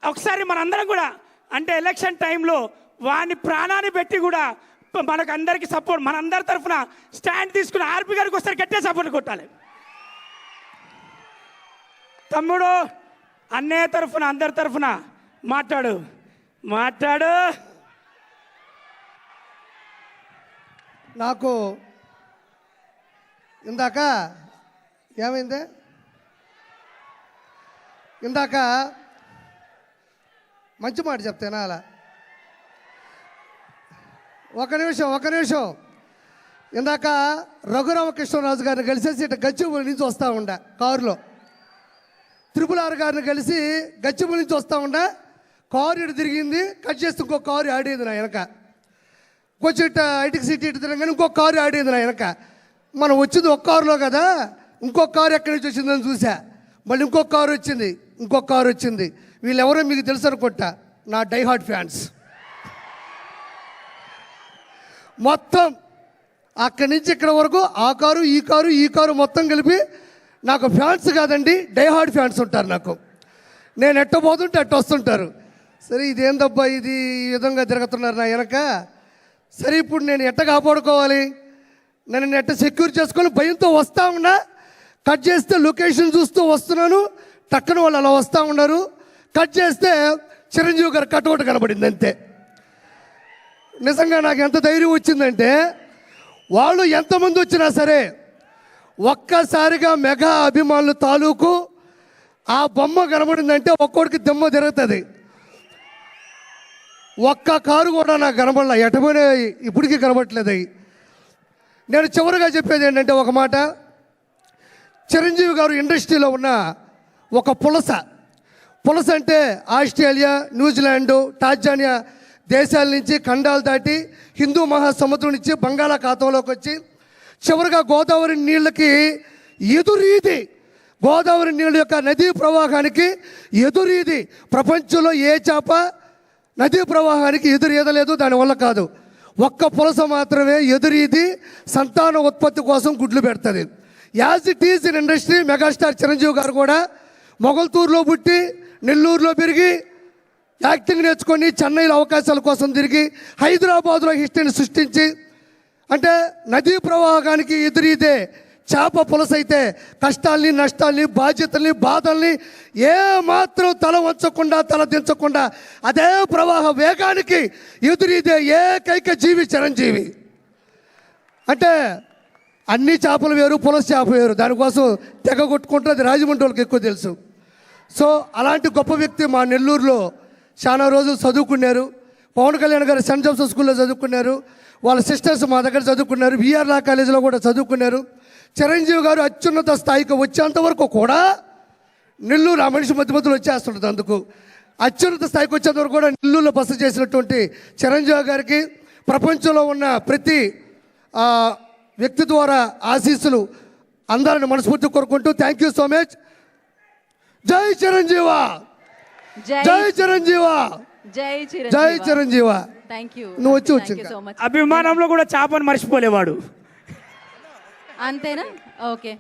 ఒకసారి మనందరం కూడా అంటే ఎలక్షన్ టైంలో వాని ప్రాణాన్ని పెట్టి కూడా మనకు అందరికి సపోర్ట్, మనందరి తరఫున స్టాండ్ తీసుకుని ఆర్పి గారికి ఒకసారి గట్టే సపోర్ట్ కొట్టాలి. తమ్ముడు అన్నయ్య తరఫున అందరి తరఫున మాట్లాడు. నాకు ఇందాక ఏమైంది? ఇందాక మంచి మాట చెప్తేనా అలా ఒక నిమిషం ఇందాక రఘురామకృష్ణరాజు గారిని కలిసేసి ఇటు గచ్చిబౌలి నుంచి వస్తూ ఉండ కారులో, త్రిపుల్ గారిని కలిసి గచ్చిబౌలి నుంచి వస్తూ ఉండ, కారు ఇటు తిరిగింది, కట్ చేస్తే ఇంకో కారు ఆడేది నా వెనక, కొంచెం ఇటు ఐటికి సిటీ ఇటు తిరగగానే ఇంకో కారు ఆడేది నా వెనక. మనం వచ్చింది ఒక కారులో కదా, ఇంకొక కారు ఎక్కడి నుంచి వచ్చిందని చూసా, మళ్ళీ ఇంకొక కారు వచ్చింది. వీళ్ళెవరో మీకు తెలుసు అనుకుంటా, నా డైహార్డ్ ఫ్యాన్స్. మొత్తం అక్కడి నుంచి ఇక్కడ వరకు ఆ కారు ఈ కారు మొత్తం కలిపి నాకు ఫ్యాన్స్ కాదండి, డైహార్డ్ ఫ్యాన్స్ ఉంటారు నాకు. నేను ఎట్ట పోతుంటే అట్ట వస్తుంటారు. సరే ఇదేందబ్బా ఇది ఈ విధంగా తిరుగుతున్నారు నా వెనక. సరే ఇప్పుడు నేను ఎట్ట కాపాడుకోవాలి, నేను ఎట్ట సెక్యూర్ చేసుకొని భయంతో వస్తూ ఉన్నా. కట్ చేస్తే లొకేషన్ చూస్తూ వస్తున్నాను, టక్కన వాళ్ళు అలా వస్తూ ఉన్నారు. కట్ చేస్తే చిరంజీవి గారు కటౌట్ కనబడింది అంతే. నిజంగా నాకు ఎంత ధైర్యం వచ్చిందంటే, వాళ్ళు ఎంతమంది వచ్చినా సరే ఒక్కసారిగా మెగా అభిమానులు తాలూకు ఆ బొమ్మ కనబడిందంటే ఒక్కోడికి దెమ్మ తిరుగుతుంది. ఒక్క కారు కూడా నాకు కనబడలే, ఎటపోయినా ఇప్పటికీ కనబడట్లేదు. నేను చివరిగా చెప్పేది ఏంటంటే ఒక మాట, చిరంజీవి గారు ఇండస్ట్రీలో ఉన్న ఒక పులస అంటే ఆస్ట్రేలియా, న్యూజిలాండు, టాంజానియా దేశాల నుంచి ఖండాలు దాటి హిందూ మహాసముద్రం నుంచి బంగాళాఖాతంలోకి వచ్చి చివరిగా గోదావరి నీళ్ళకి ఎదురీది, గోదావరి నీళ్ళ యొక్క నదీ ప్రవాహానికి ఎదురీది. ప్రపంచంలో ఏ చేప నదీ ప్రవాహానికి ఎదురీదలేదు, దానివల్ల కాదు. ఒక్క పులస మాత్రమే ఎదురీది సంతాన ఉత్పత్తి కోసం గుడ్లు పెడుతుంది. As it is in industry, megastar Chiranjeevi గారు కూడా మొగల్తూరులో పుట్టి నెల్లూరులో పెరిగి యాక్టింగ్ నేర్చుకొని చెన్నైలో అవకాశాల కోసం తిరిగి హైదరాబాద్లో హిస్టరీని సృష్టించి, అంటే నదీ ప్రవాహానికి ఎదురీదే చేప పులస అయితే కష్టాల్ని, నష్టాల్ని, బాధ్యతల్ని, బాధల్ని ఏ మాత్రం తల వంచకుండా, తల దించకుండా అదే ప్రవాహ వేగానికి ఎదురీదే ఏకైక జీవి చిరంజీవి. అంటే అన్ని చేపలు వేరు, పులస చేప వేరు, దానికోసం తెగ కొట్టుకుంటుంది. రాజమండ్రి వాళ్ళకి ఎక్కువ తెలుసు. సో అలాంటి గొప్ప వ్యక్తి మా నెల్లూరులో చాలా రోజులు చదువుకున్నారు. పవన్ కళ్యాణ్ గారు సెంట్ జోసెఫ్ స్కూల్లో చదువుకున్నారు, వాళ్ళ సిస్టర్స్ మా దగ్గర చదువుకున్నారు, విఆర్ లా కాలేజీలో కూడా చదువుకున్నారు. చిరంజీవి గారు అత్యున్నత స్థాయికి వచ్చేంత వరకు కూడా నెల్లూరు ఆ మనిషి మధ్యలో వచ్చేస్తుంటుంది. అందుకు అత్యున్నత స్థాయికి వచ్చేంత వరకు కూడా నెల్లూరులో బస చేసినటువంటి చిరంజీవి గారికి ప్రపంచంలో ఉన్న ప్రతి వ్యక్తి ద్వారా ఆశీస్సులు అందరిని మనస్ఫూర్తి కోరుకుంటూ థ్యాంక్ యూ సో మచ్. జై చిరంజీవా, జై చిరంజీవా, జై చిరంజీవా. నువ్వు వచ్చి అభిమానంలో కూడా చేపను మర్చిపోలేవాడు. అంతేనా? ఓకే.